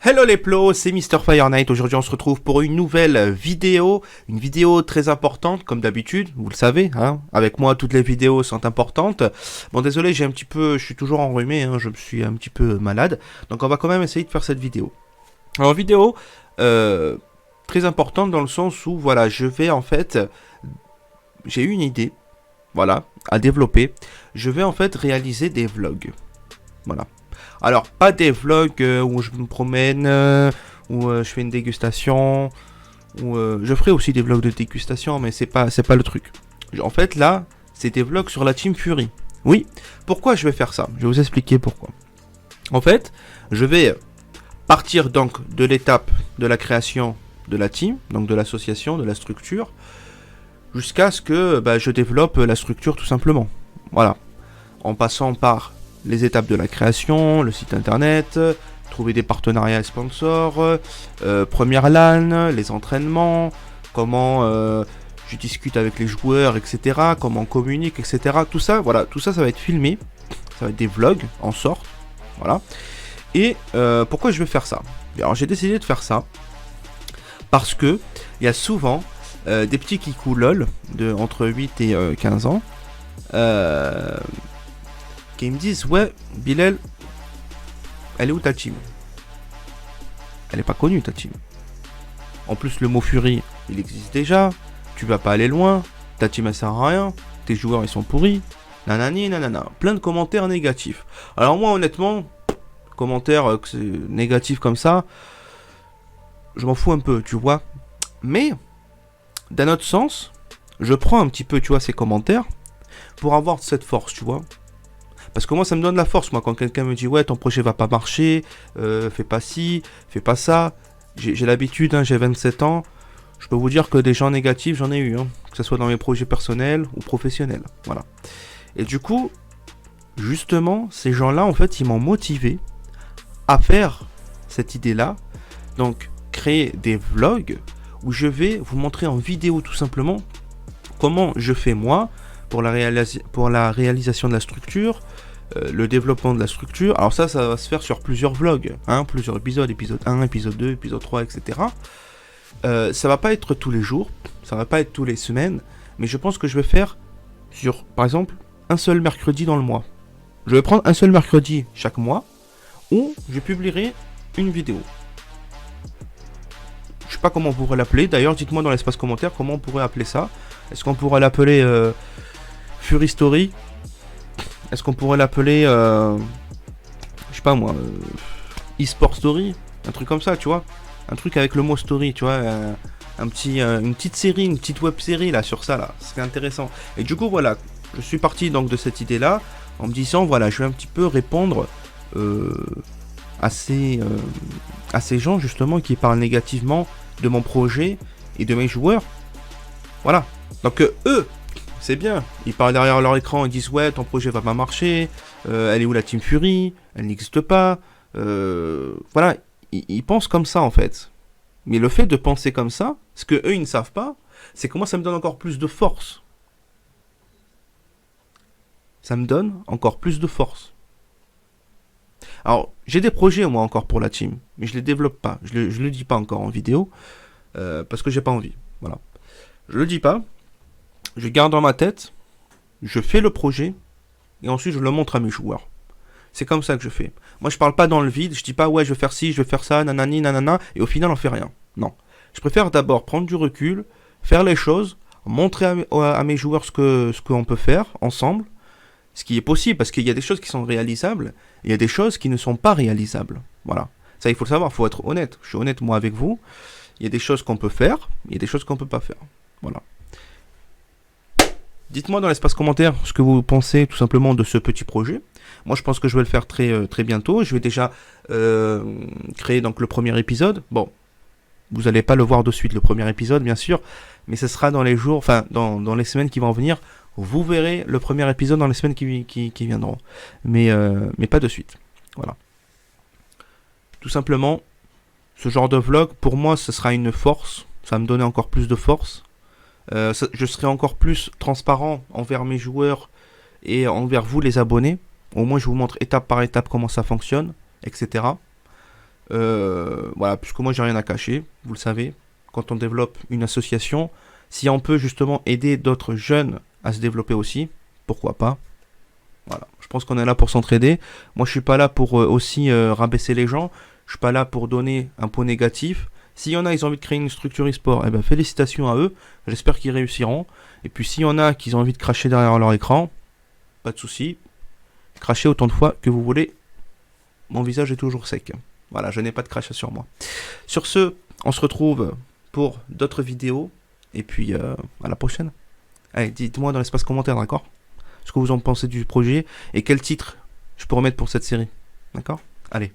Hello les plos, c'est Mr. Fire Knight. Aujourd'hui on se retrouve pour une nouvelle vidéo. Une vidéo très importante comme d'habitude, vous le savez, hein. Avec moi toutes les vidéos sont importantes. Bon désolé, je suis toujours enrhumé, hein, je me suis un petit peu malade. Donc on va quand même essayer de faire cette vidéo. Alors vidéo très importante dans le sens où voilà, j'ai eu une idée, voilà, à développer. Je vais en fait réaliser des vlogs. Voilà. Alors, pas des vlogs où je me promène, où je fais une dégustation, où je ferai aussi des vlogs de dégustation, mais c'est pas le truc. En fait, là, c'est des vlogs sur la Team Fury. Oui, pourquoi je vais faire ça? Je vais vous expliquer pourquoi. En fait, je vais partir donc de l'étape de la création de la team, donc de l'association, de la structure, jusqu'à ce que je développe la structure tout simplement. Voilà. En passant par les étapes de la création, le site internet, trouver des partenariats et sponsors, première LAN, les entraînements, comment je discute avec les joueurs, etc., comment on communique, etc. Tout ça, voilà, tout ça, ça va être filmé, ça va être des vlogs en sorte, voilà. Et pourquoi je vais faire ça? Alors j'ai décidé de faire ça parce que il y a souvent des petits kikou lol de entre 8 et 15 ans qui me disent ouais Bilal, elle est où ta team? Elle est pas connue ta team. En plus le mot Fury il existe déjà, tu vas pas aller loin, ta team elle sert à rien, tes joueurs ils sont pourris, nanani nanana, plein de commentaires négatifs. Alors moi honnêtement, commentaires négatifs comme ça, je m'en fous un peu, tu vois. Mais d'un autre sens, je prends un petit peu, tu vois, ces commentaires pour avoir cette force, tu vois. Parce que moi, ça me donne la force, moi, quand quelqu'un me dit « Ouais, ton projet va pas marcher, fais pas ci, fais pas ça. » J'ai l'habitude, hein, j'ai 27 ans. Je peux vous dire que des gens négatifs, j'en ai eu, hein, que ce soit dans mes projets personnels ou professionnels. Voilà. Et du coup, justement, ces gens-là, en fait, ils m'ont motivé à faire cette idée-là. Donc, créer des vlogs où je vais vous montrer en vidéo, tout simplement, comment je fais moi pour la réalisation de la structure, le développement de la structure. Alors ça va se faire sur plusieurs vlogs, hein, plusieurs épisodes, épisode 1, épisode 2, épisode 3, etc. Ça va pas être tous les jours, ça va pas être tous les semaines, mais je pense que je vais faire sur, par exemple, un seul mercredi dans le mois. Je vais prendre un seul mercredi chaque mois, où je publierai une vidéo. Je sais pas comment on pourrait l'appeler, d'ailleurs dites-moi dans l'espace commentaire comment on pourrait appeler ça. Est-ce qu'on pourrait l'appeler Fury Story? Est-ce qu'on pourrait l'appeler, je sais pas moi, eSport Story? Un truc comme ça, tu vois. Un truc avec le mot story, tu vois. Une petite série, une petite web série là sur ça là. C'est intéressant. Et du coup, voilà, je suis parti donc de cette idée là en me disant, voilà, je vais un petit peu répondre à ces gens justement qui parlent négativement de mon projet et de mes joueurs. Voilà. Donc eux, c'est bien. Ils parlent derrière leur écran, ils disent ouais, ton projet va pas marcher. Elle est où la Team Fury? Elle n'existe pas. Voilà. Ils pensent comme ça en fait. Mais le fait de penser comme ça, ce que eux ils ne savent pas, c'est que moi ça me donne encore plus de force. Ça me donne encore plus de force. Alors j'ai des projets moi encore pour la team, mais je les développe pas. Je le dis pas encore en vidéo parce que j'ai pas envie. Voilà. Je le dis pas. Je garde dans ma tête, je fais le projet, et ensuite je le montre à mes joueurs. C'est comme ça que je fais. Moi je parle pas dans le vide, je dis pas ouais je vais faire ci, je vais faire ça, nanani, nanana, et au final on fait rien. Non. Je préfère d'abord prendre du recul, faire les choses, montrer à mes joueurs ce qu'on peut faire ensemble, ce qui est possible, parce qu'il y a des choses qui sont réalisables, et il y a des choses qui ne sont pas réalisables. Voilà. Ça il faut le savoir, il faut être honnête. Je suis honnête moi avec vous. Il y a des choses qu'on peut faire, il y a des choses qu'on peut pas faire. Voilà. Dites-moi dans l'espace commentaire ce que vous pensez tout simplement de ce petit projet. Moi je pense que je vais le faire très bientôt. Je vais déjà créer donc le premier épisode. Bon, vous n'allez pas le voir de suite le premier épisode bien sûr, mais ce sera dans les jours, enfin dans les semaines qui vont venir. Vous verrez le premier épisode dans les semaines qui viendront. Mais pas de suite. Voilà. Tout simplement, ce genre de vlog, pour moi ce sera une force. Ça va me donner encore plus de force. Je serai encore plus transparent envers mes joueurs et envers vous les abonnés. Au moins je vous montre étape par étape comment ça fonctionne, etc. Voilà, puisque moi j'ai rien à cacher, vous le savez, quand on développe une association, si on peut justement aider d'autres jeunes à se développer aussi, pourquoi pas. Voilà, je pense qu'on est là pour s'entraider. Moi je suis pas là pour aussi rabaisser les gens, je suis pas là pour donner un point négatif. S'il y en a, ils ont envie de créer une structure e-sport, eh ben félicitations à eux, j'espère qu'ils réussiront. Et puis s'il y en a qui ont envie de cracher derrière leur écran, pas de souci, crachez autant de fois que vous voulez, mon visage est toujours sec. Voilà, je n'ai pas de crachat sur moi. Sur ce, on se retrouve pour d'autres vidéos. Et puis, à la prochaine. Allez, dites-moi dans l'espace commentaire, d'accord? Ce que vous en pensez du projet et quel titre je peux remettre pour cette série. D'accord? Allez.